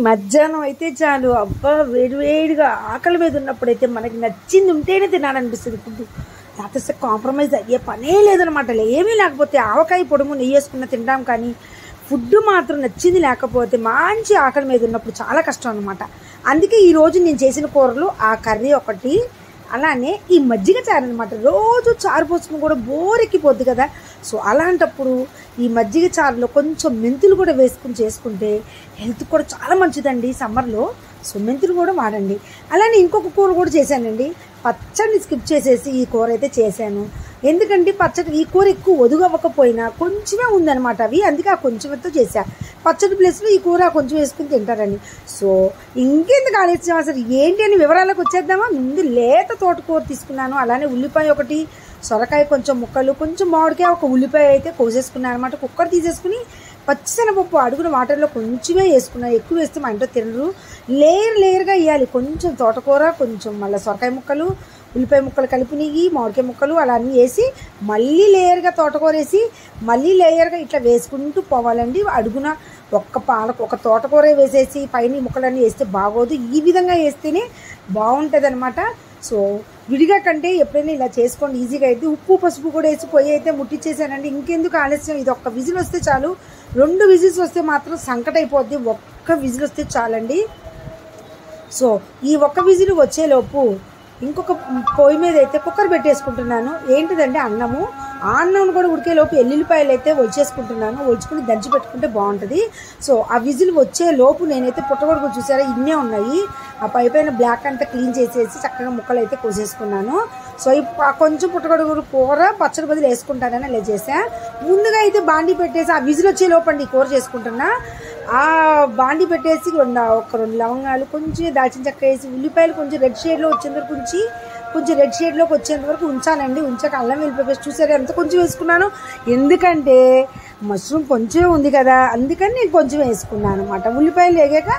మధ్యాహ్నం అయితే చాలు అబ్బా వేడివేడిగా ఆకలి మీద ఉన్నప్పుడైతే మనకి నచ్చింది ఉంటేనే తినాలనిపిస్తుంది ఫుడ్. లేకపోతే కాంప్రమైజ్ అయ్యే పనే లేదనమాట. ఏమీ లేకపోతే ఆవకాయ పొడుము నెయ్యి వేసుకున్న తింటాం, కానీ ఫుడ్ మాత్రం నచ్చింది లేకపోతే మంచి ఆకలి మీద ఉన్నప్పుడు చాలా కష్టం అనమాట. అందుకే ఈరోజు నేను చేసిన కూరలు ఆ కర్రీ ఒకటి, అలానే ఈ మజ్జిగ చారు అనమాట. రోజు చారు పోసుకుని కూడా బోర్ ఎక్కిపోద్ది కదా. సో అలాంటప్పుడు ఈ మజ్జిగ చారులో కొంచెం మెంతులు కూడా వేసుకుని చేసుకుంటే హెల్త్ కూడా చాలా మంచిదండి సమ్మర్లో. సో మెంతులు కూడా వాడండి. అలానే ఇంకొక కూర కూడా చేశానండి. పచ్చడిని స్కిప్ చేసేసి ఈ కూర అయితే చేశాను. ఎందుకంటే పచ్చడి ఈ కూర ఎక్కువ ఒదుగవ్వకపోయినా కొంచెమే ఉందన్నమాట అవి, అందుకే ఆ కొంచెంతో చేశా. పచ్చడి ప్లేస్లో ఈ కూర కొంచెం వేసుకుని తింటారండి. సో ఇంకెందుకు ఆలోచన, అసలు ఏంటి అని వివరాలకు వచ్చేద్దామా. ముందు లేత తోటకూర తీసుకున్నాను, అలానే ఉల్లిపాయ ఒకటి, సొరకాయ కొంచెం ముక్కలు, కొంచెం మామిడికాయ, ఒక ఉల్లిపాయ అయితే కోసేసుకున్నాను అనమాట. కుక్కర్ తీసేసుకుని పచ్చిశనగపప్పు అడుగున వాటర్లో కొంచెమే వేసుకున్నాను. ఎక్కువ వేస్తే మా ఇంట్లో తినరు. లేయర్గా వేయాలి. కొంచెం తోటకూర, కొంచెం మళ్ళీ సొరకాయ ముక్కలు, ఉల్లిపాయ ముక్కలు కలిపినవి, మామిడికాయ ముక్కలు అలా అన్నీ వేసి మళ్ళీ లేయర్గా తోటకూర వేసి మళ్ళీ లేయర్గా ఇట్లా వేసుకుంటూ పోవాలండి. అడుగున ఒక తోటకూర వేసేసి పైన ముక్కలన్నీ వేస్తే బాగోదు. ఈ విధంగా వేస్తేనే బాగుంటుంది అనమాట. సో విడిగా కంటే ఎప్పుడైనా ఇలా చేసుకోండి, ఈజీగా అయితే. ఉప్పు పసుపు కూడా వేసి పొయ్యి అయితే ముట్టించేసానండి. ఇంకెందుకు ఆలస్యం, ఇది ఒక్క విజిల్ వస్తే చాలు. 2 విజిల్స్ వస్తే మాత్రం సంకట అయిపోద్ది. ఒక్క విజిల్ వస్తే చాలండి. సో ఈ ఒక్క విజిల్ వచ్చేలోపు ఇంకొక పొయ్యి మీద అయితే కుక్కర్ పెట్టేసుకుంటున్నాను. ఏంటిదంటే అన్నము. ఆ అన్నం కూడా ఉడికేలోపు ఎల్లుల్లిపాయలు అయితే ఒలిచేసుకుంటున్నాను. ఒలుచుకుని దంచి పెట్టుకుంటే బాగుంటుంది. సో ఆ విజిల్ వచ్చే లోపు నేనైతే పుట్టగొడుగులు చూసారా ఇన్నే ఉన్నాయి. ఆ పైన బ్లాక్ అంతా క్లీన్ చేసేసి చక్కగా ముక్కలు అయితే కోసేసుకున్నాను. సో కొంచెం పుట్టగొడుగులు కూర పచ్చడి బదులు వేసుకుంటానని ఇలా చేసా. ముందుగా అయితే బాండీ పెట్టేసి ఆ విజిల్ వచ్చే లోపు అండి కూర చేసుకుంటున్నా. ఆ బాండీ పెట్టేసి ఒక 2 లవంగాలు, కొంచెం దాల్చిన చెక్క వేసి ఉల్లిపాయలు కొంచెం రెడ్ షేడ్లో వచ్చేంత వరకు కొంచెం రెడ్ షేడ్లోకి వచ్చేంత వరకు ఉంచానండి. ఉంచాక అల్లం వెల్లిపాయ పేస్ట్ చూసారా ఎంత కొంచెం వేసుకున్నాను. ఎందుకంటే మష్రూమ్ కొంచెమే ఉంది కదా, అందుకని నేను కొంచెం వేసుకున్నాను అనమాట. ఉల్లిపాయలు వేగాక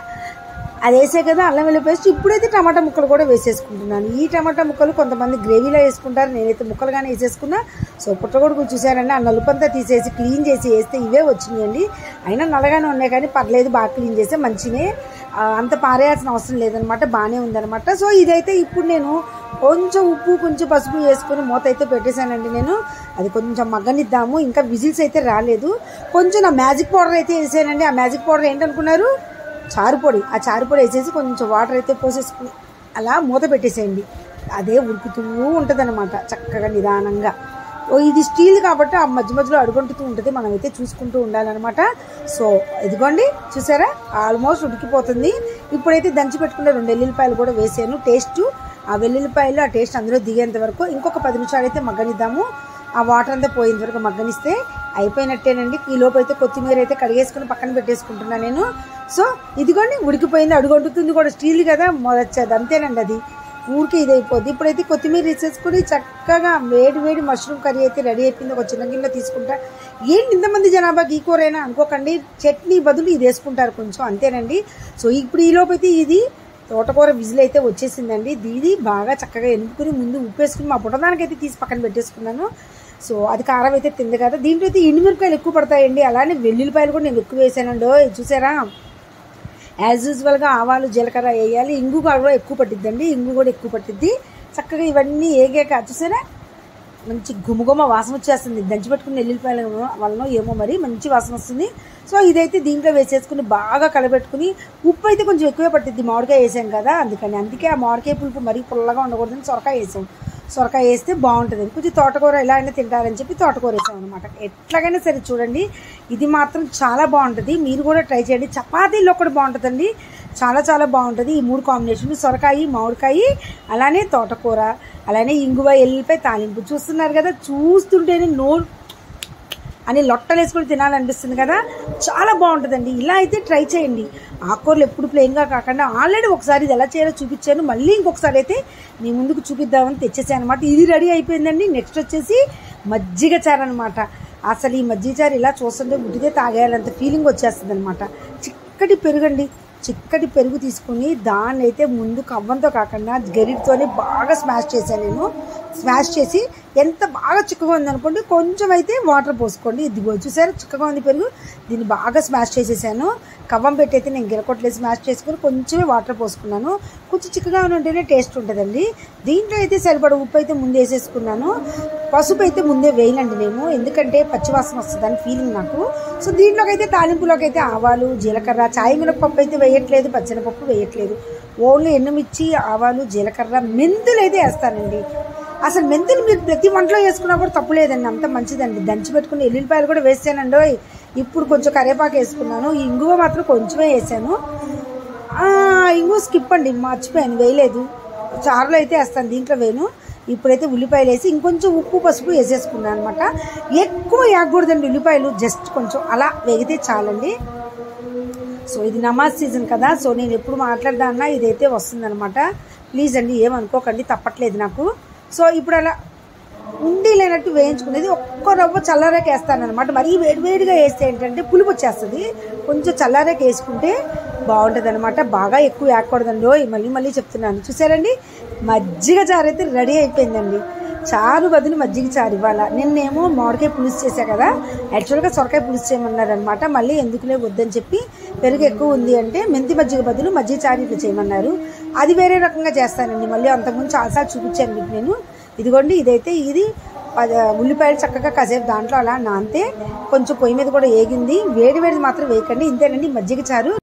అది వేసే కదా అల్లం వెల్లిపాయ పేస్ట్. ఇప్పుడైతే టమాటా ముక్కలు కూడా వేసేసుకుంటున్నాను. ఈ టమాటా ముక్కలు కొంతమంది గ్రేవీలో వేసుకుంటారు, నేనైతే ముక్కలుగానే వేసేసుకున్నా. సో పుట్టగొడుగులు చూసారండి, ఆ నలుపంతా తీసేసి క్లీన్ చేసి వేస్తే ఇవే వచ్చినాయండి. అయినా నల్లగానే ఉన్నాయి కానీ పర్లేదు, బాగా క్లీన్ చేస్తే మంచినే, అంత పారేయాల్సిన అవసరం లేదనమాట. బాగానే ఉందనమాట. సో ఇదైతే ఇప్పుడు నేను కొంచెం ఉప్పు కొంచెం పసుపు వేసుకొని మూత అయితే పెట్టేశానండి. నేను అది కొంచెం మగ్గనిద్దాము, ఇంకా విజిల్స్ అయితే రాలేదు. కొంచెం నా మ్యాజిక్ పౌడర్ అయితే వేసానండి. ఆ మ్యాజిక్ పౌడర్ ఏంటనుకున్నారు, చారు పొడి. ఆ చారు పొడి వేసేసి కొంచెం వాటర్ అయితే పోసేసుకుని అలా మూత పెట్టేసేయండి. అదే ఉడుకుతూ ఉంటుంది అనమాట చక్కగా నిదానంగా. ఇది స్టీల్ కాబట్టి ఆ మధ్యలో అడుగుంటుతూ ఉంటుంది, మనమైతే చూసుకుంటూ ఉండాలన్నమాట. సో ఇదిగోండి చూసారా ఆల్మోస్ట్ ఉడికిపోతుంది. ఇప్పుడైతే దంచి పెట్టుకున్న 2 వెల్లుల్లిపాయలు కూడా వేసాను. ఆ వెల్లుల్లిపాయలు ఆ టేస్ట్ అందులో దిగేంత వరకు ఇంకొక 10 నిమిషాలు అయితే మగ్గనిద్దాము. ఆ వాటర్ అంతా పోయేంత వరకు మగ్గనిస్తే అయిపోయినట్టేనండి. ఈ లోపు అయితే కొత్తిమీర అయితే కడిగేసుకుని పక్కన పెట్టేసుకుంటున్నాను నేను. సో ఇదిగోండి ఉడికిపోయింది, అడుగొంటుతుంది కూడా, స్టీల్ కదా మొదచ్చది అంతేనండి, అది ఊరికే ఇదైపోద్ది. ఇప్పుడైతే కొత్తిమీర వేసేసుకుని చక్కగా వేడి మష్రూమ్ కర్రీ అయితే రెడీ అయిపోయింది. ఒక చిన్న గిన్నెలో తీసుకుంటా. ఏంటి ఇంతమంది జనాభాకి ఈ కూరైనా అనుకోకండి, చట్నీ బదులు ఇది వేసుకుంటారు కొంచెం, అంతేనండి. సో ఇప్పుడు ఈ లోపు అయితే ఇది తోటకూర విజిల్ అయితే వచ్చేసిందండి. ఇది బాగా చక్కగా ఎనుపుకుని ముందు ఉప్పు వేసుకుని మా పుట్టదానికైతే తీసి పక్కన పెట్టేసుకున్నాను. సో అది కారం అయితే తింది కదా. దీంట్లో అయితే ఎండుమిరపకాయలు ఎక్కువ పడతాయండి, అలానే వెల్లుల్లిపాయలు కూడా నేను ఎక్కువ వేసానండి. చూసారా యాజ్ యూజువల్గా ఆవాలు జీలకర్ర వేయాలి, ఇంగు కూడా ఎక్కువ పట్టిద్దండి, ఇంగు కూడా ఎక్కువ పట్టిద్ది. చక్కగా ఇవన్నీ ఏగాక చూసారా మంచి గుమగుమ వాసన వచ్చేస్తుంది. దంచిపెట్టుకుని వెల్లుల్లిపాయల వలన ఏమో మరి మంచి వాసన వస్తుంది. సో ఇదైతే దీంట్లో వేసేసుకుని బాగా కలబెట్టుకుని, ఉప్పు అయితే కొంచెం ఎక్కువే పట్టిద్ది, మామిడికాయ వేసాం కదా అందుకే ఆ మామిడికాయ పులుపు మరీ పుల్లగా ఉండకూడదని సొరకాయ వేసాం. సొరకాయ వేస్తే బాగుంటుంది. కొంచెం తోటకూర ఎలా అయినా తింటారని చెప్పి తోటకూర వేసాం అనమాట. ఎట్లాగైనా సరే చూడండి, ఇది మాత్రం చాలా బాగుంటుంది, మీరు కూడా ట్రై చేయండి. చపాతీలో కూడా బాగుంటుందండి, చాలా బాగుంటుంది ఈ 3 కాంబినేషన్. సొరకాయ, మామిడికాయ, అలానే తోటకూర, అలానే ఇంగువ, ఎల్లిపాయ తాలింపు. చూస్తున్నారు కదా, చూస్తుంటేనే నోరు అని లొట్టలు వేసుకొని తినాలనిపిస్తుంది కదా, చాలా బాగుంటుందండి. ఇలా అయితే ట్రై చేయండి. ఆకుకూరలు ఎప్పుడు ప్లెయిన్గా కాకుండా ఆల్రెడీ ఒకసారి ఇది ఎలా చేయాలో చూపించాను, మళ్ళీ ఇంకొకసారి అయితే మీ ముందుకు చూపిద్దామని తెచ్చేసాను అనమాట. ఇది రెడీ అయిపోయిందండి. నెక్స్ట్ వచ్చేసి మజ్జిగ చారు అనమాట. అసలు ఈ మజ్జిగ చారు ఇలా చూస్తుంటే ఉడితే తాగేయాలంత ఫీలింగ్ వచ్చేస్తుంది అనమాట. చిక్కటి పెరుగు తీసుకుని దాన్ని అయితే ముందు కవ్వంతో కాకుండా గరిటతోనే బాగా స్మాష్ చేశాను నేను. స్మాష్ చేసి ఎంత బాగా చిక్కగా ఉందనుకోండి కొంచెం అయితే వాటర్ పోసుకోండి. ఇదిగో చూసారు చిక్కగా ఉంది పెరుగు. దీన్ని బాగా స్మాష్ చేసేసాను. కవ్వం పెట్టి అయితే నేను గిరకొట్లేదు స్మాష్ చేసుకుని కొంచెమే వాటర్ పోసుకున్నాను. కొంచెం చిక్కగా ఉంటేనే టేస్ట్ ఉంటుందండి. దీంట్లో అయితే సరిపడ ఉప్పు అయితే ముందు వేసేసుకున్నాను. పసుపు అయితే ముందే వేయనండి నేను, ఎందుకంటే పచ్చివాసన వస్తుందని ఫీలింగ్ నాకు. సో దీంట్లోకి అయితే తాలింపులోకి అయితే ఆవాలు, జీలకర్ర, చాయ్ మినపప్పు అయితే వేయట్లేదు, పచ్చెనపప్పు వేయట్లేదు. ఓన్లీ ఎండుమిర్చి, ఆవాలు, జీలకర్ర, మెంతులు అయితే వేస్తానండి. అసలు మెంతులు మీరు ప్రతి వంటలో వేసుకున్నా కూడా తప్పు లేదండి, అంత మంచిదండి. దంచి పెట్టుకుని ఎల్లుల్లిపాయలు కూడా వేసానండి. ఇప్పుడు కొంచెం కరివేపాకు వేసుకున్నాను. ఈ ఇంగువ మాత్రం కొంచెమే వేసాను. ఇంగువ స్కిప్ అండి, మర్చిపోయాను, వేయలేదు. చారులో అయితే వేస్తాను, దీంట్లో వేను. ఇప్పుడైతే ఉల్లిపాయలు వేసి ఇంకొంచెం ఉప్పు పసుపు వేసేసుకున్నాను అనమాట. ఎక్కువ వేయకూడదండి ఉల్లిపాయలు, జస్ట్ కొంచెం అలా వేగితే చాలండి. సో ఇది నమాజ్ సీజన్ కదా, సో నేను ఎప్పుడు మాట్లాడదాన్నా ఇదైతే వస్తుందన్నమాట. ప్లీజ్ అండి ఏమనుకోకండి, తప్పట్లేదు నాకు. సో ఇప్పుడు అలా ఉండి లేనట్టు వేయించుకునేది ఒక్క రవ్వ చల్లారాక వేస్తాను అనమాట. మరీ వేడివేడిగా వేస్తే ఏంటంటే పులుపు వచ్చేస్తుంది. కొంచెం చల్లారాక వేసుకుంటే బాగుంటుంది అనమాట. బాగా ఎక్కువ వేయకూడదండి, మళ్ళీ చెప్తున్నాను. చూసారండి మజ్జిగ చారు అయితే రెడీ అయిపోయిందండి. చారు బదులు మజ్జిగ చారు ఇవ్వాలా. నిన్నేమో మామిడికాయ పులుసు చేశా కదా, యాక్చువల్గా సొరకాయ పులుసు చేయమన్నారు అనమాట. మళ్ళీ ఎందుకులే వద్దని చెప్పి పెరుగు ఎక్కువ ఉంది అంటే మెంతి మజ్జిగ బదులు మజ్జిగ చారు ఇట్లా చేయమన్నారు. అది వేరే రకంగా చేస్తానండి. మళ్ళీ అంతకుముందు చాలాసార్లు చూపించాను మీకు నేను. ఇదిగోండి ఇదైతే ఇది ఉల్లిపాయలు చక్కగా కాసేపు దాంట్లో అలా నానితే కొంచెం పొయ్యి మీద కూడా వేగింది. వేడి మాత్రం వేయకండి. ఇంతేనండి మజ్జిగ చారు.